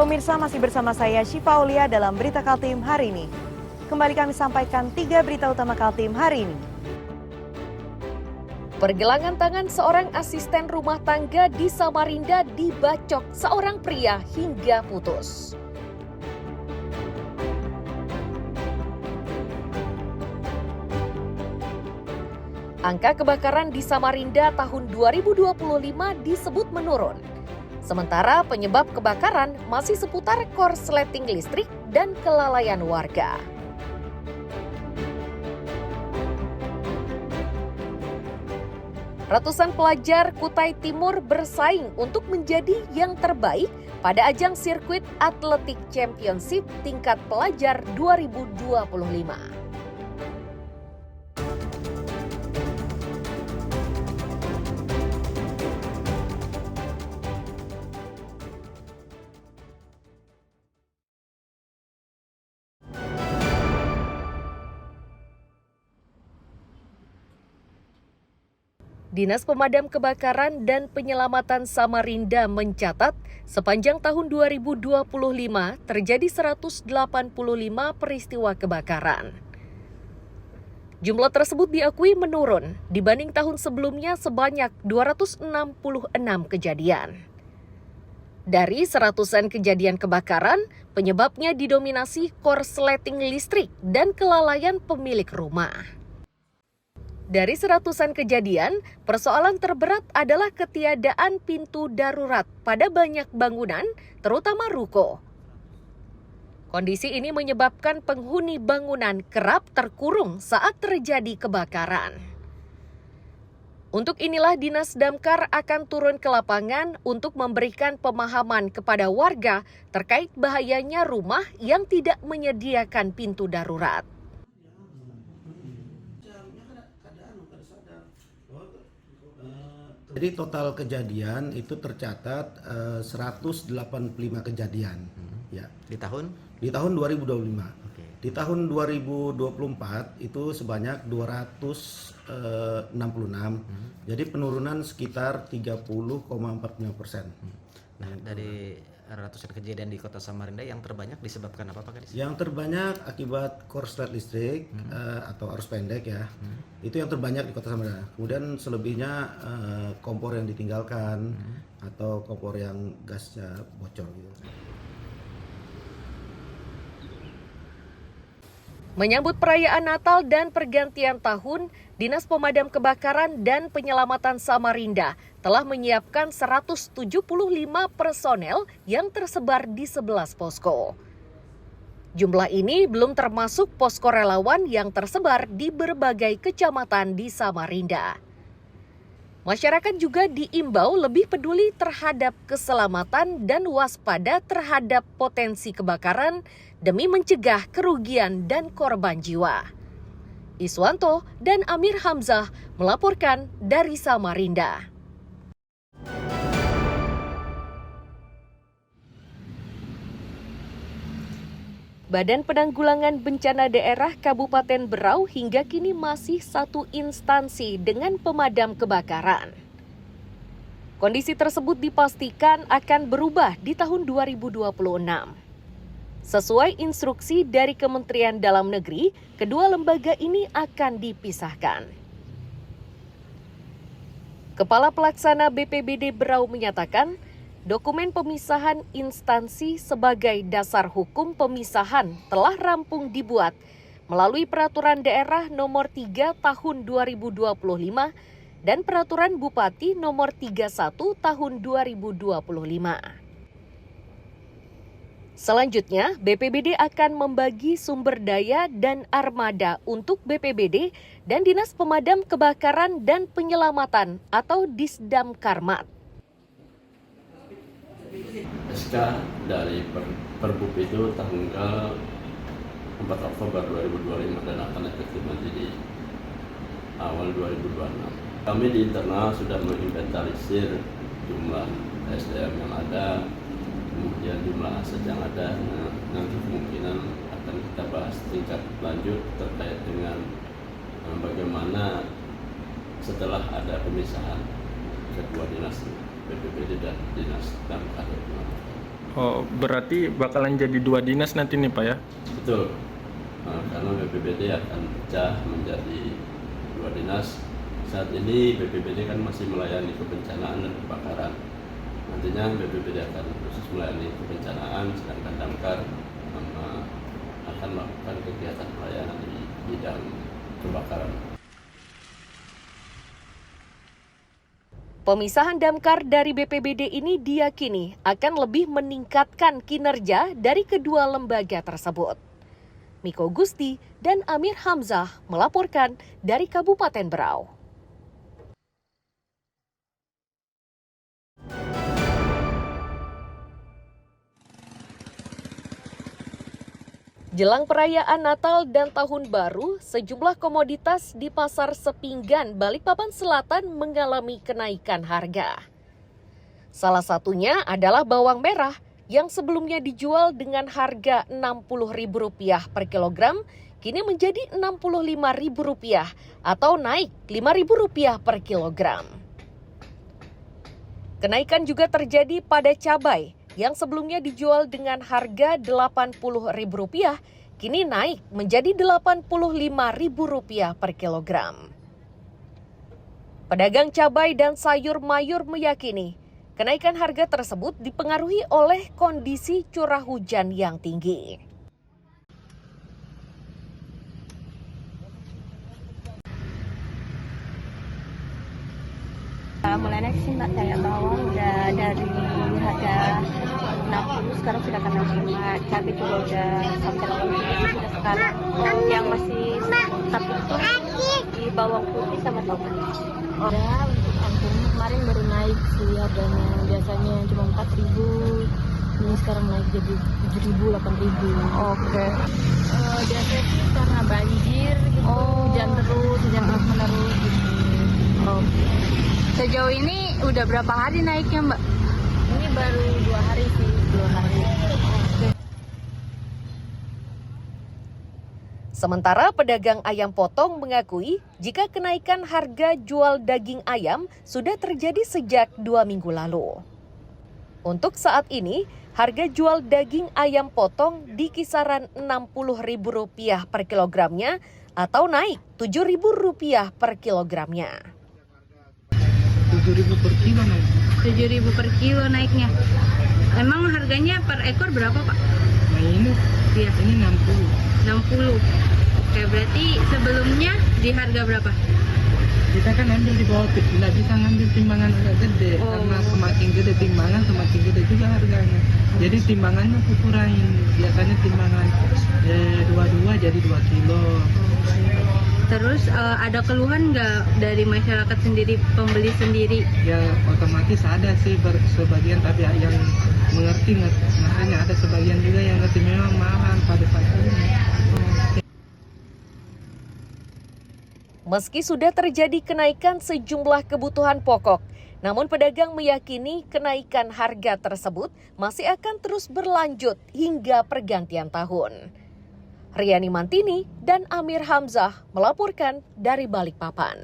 Pemirsa, masih bersama saya Syifa Aulia dalam Berita Kaltim hari ini. Kembali kami sampaikan 3 berita utama Kaltim hari ini. Pergelangan tangan seorang asisten rumah tangga di Samarinda dibacok seorang pria hingga putus. Angka kebakaran di Samarinda tahun 2025 disebut menurun. Sementara penyebab kebakaran masih seputar korsleting listrik dan kelalaian warga. Ratusan pelajar Kutai Timur bersaing untuk menjadi yang terbaik pada ajang sirkuit atletik championship tingkat pelajar 2025. Dinas Pemadam Kebakaran dan Penyelamatan Samarinda mencatat sepanjang tahun 2025 terjadi 185 peristiwa kebakaran. Jumlah tersebut diakui menurun dibanding tahun sebelumnya sebanyak 266 kejadian. Dari seratusan kejadian kebakaran, penyebabnya didominasi korsleting listrik dan kelalaian pemilik rumah. Dari seratusan kejadian, persoalan terberat adalah ketiadaan pintu darurat pada banyak bangunan, terutama ruko. Kondisi ini menyebabkan penghuni bangunan kerap terkurung saat terjadi kebakaran. Untuk inilah Dinas Damkar akan turun ke lapangan untuk memberikan pemahaman kepada warga terkait bahayanya rumah yang tidak menyediakan pintu darurat. Jadi total kejadian itu tercatat 185 kejadian. Ya. Di tahun? Di tahun 2025. Oke. Di tahun 2024 itu sebanyak 266. Jadi penurunan sekitar 30,45%. Nah, dari ratusan kejadian di Kota Samarinda yang terbanyak disebabkan apa Pak Kadis? Yang terbanyak akibat korslet listrik atau arus pendek ya. Itu yang terbanyak di Kota Samarinda. Kemudian selebihnya kompor yang ditinggalkan atau kompor yang gasnya bocor gitu. Menyambut perayaan Natal dan pergantian tahun, Dinas Pemadam Kebakaran dan Penyelamatan Samarinda telah menyiapkan 175 personel yang tersebar di 11 posko. Jumlah ini belum termasuk posko relawan yang tersebar di berbagai kecamatan di Samarinda. Masyarakat juga diimbau lebih peduli terhadap keselamatan dan waspada terhadap potensi kebakaran demi mencegah kerugian dan korban jiwa. Iswanto dan Amir Hamzah melaporkan dari Samarinda. Badan Penanggulangan Bencana Daerah Kabupaten Berau hingga kini masih satu instansi dengan pemadam kebakaran. Kondisi tersebut dipastikan akan berubah di tahun 2026. Sesuai instruksi dari Kementerian Dalam Negeri, kedua lembaga ini akan dipisahkan. Kepala Pelaksana BPBD Berau menyatakan, dokumen pemisahan instansi sebagai dasar hukum pemisahan telah rampung dibuat melalui Peraturan Daerah Nomor 3 Tahun 2025 dan Peraturan Bupati Nomor 31 Tahun 2025. Selanjutnya, BPBD akan membagi sumber daya dan armada untuk BPBD dan Dinas Pemadam Kebakaran dan Penyelamatan atau Disdam Karmat. SK dari Perbup itu tanggal 4 Oktober 2025 dan akan efektif nanti di awal 2026. Kami di internal sudah menginventarisir jumlah SDM yang ada, kemudian jumlah aset yang ada. Nah, nanti kemungkinan akan kita bahas tingkat lanjut terkait dengan bagaimana setelah ada pemisahan kedua dinas BPBD dan Dinas Damkar. Oh, berarti bakalan jadi 2 dinas nanti nih Pak ya? Betul. Karena BPBD akan pecah menjadi 2 dinas. Saat ini BPBD kan masih melayani kebencanaan dan kebakaran. Nantinya BPBD akan khusus melayani kebencanaan, sedangkan Damkar akan melakukan kegiatan pelayanan di bidang kebakaran. Pemisahan Damkar dari BPBD ini diyakini akan lebih meningkatkan kinerja dari kedua lembaga tersebut. Miko Gusti dan Amir Hamzah melaporkan dari Kabupaten Berau. Jelang perayaan Natal dan Tahun Baru, sejumlah komoditas di Pasar Sepinggan, Balikpapan Selatan mengalami kenaikan harga. Salah satunya adalah bawang merah yang sebelumnya dijual dengan harga Rp60.000 per kilogram, kini menjadi Rp65.000 atau naik Rp5.000 per kilogram. Kenaikan juga terjadi pada cabai yang sebelumnya dijual dengan harga Rp80.000, kini naik menjadi Rp85.000 per kilogram. Pedagang cabai dan sayur mayur meyakini kenaikan harga tersebut dipengaruhi oleh kondisi curah hujan yang tinggi. Mulai naik sih Mbak, kayak bawang udah dari harga 60 sekarang sudah kena 5, cabai juga udah sampai 80 sudah sekarang. Yang masih tetap itu di bawang putih sama tomat. Ya, untuk angkanya kemarin baru naik sih harganya, biasanya cuma 4.000, ini sekarang naik jadi 7.000, 8.000. Oke. Biasanya sih karena banjir gitu, hujan terus menerus gitu. Oke. Sejauh ini udah berapa hari naiknya Mbak? Ini baru 2 hari sih, 2 hari. Sementara pedagang ayam potong mengakui jika kenaikan harga jual daging ayam sudah terjadi sejak 2 minggu lalu. Untuk saat ini, harga jual daging ayam potong di kisaran Rp60.000 per kilogramnya atau naik Rp7.000 per kilogramnya. 7.000 per kilo naik. 7.000 per kilo naiknya. Emang harganya per ekor berapa Pak? Nah ini, Iya. ini 60. 60. Oke, berarti sebelumnya di harga berapa? Kita kan ambil di bawah kecil, nggak bisa ngambil timbangan agak gede. Karena semakin gede timbangan, semakin gede juga harganya. Jadi timbangannya kurangin. Biasanya timbangan 22 jadi 2 kilo. Terus ada keluhan nggak dari masyarakat sendiri, pembeli sendiri? Ya otomatis ada sih sebagian, tapi yang mengerti makanya ada sebagian juga yang ngerti memang mahal pada saat ini. Meski sudah terjadi kenaikan sejumlah kebutuhan pokok, namun pedagang meyakini kenaikan harga tersebut masih akan terus berlanjut hingga pergantian tahun. Riani Mantini dan Amir Hamzah melaporkan dari Balikpapan.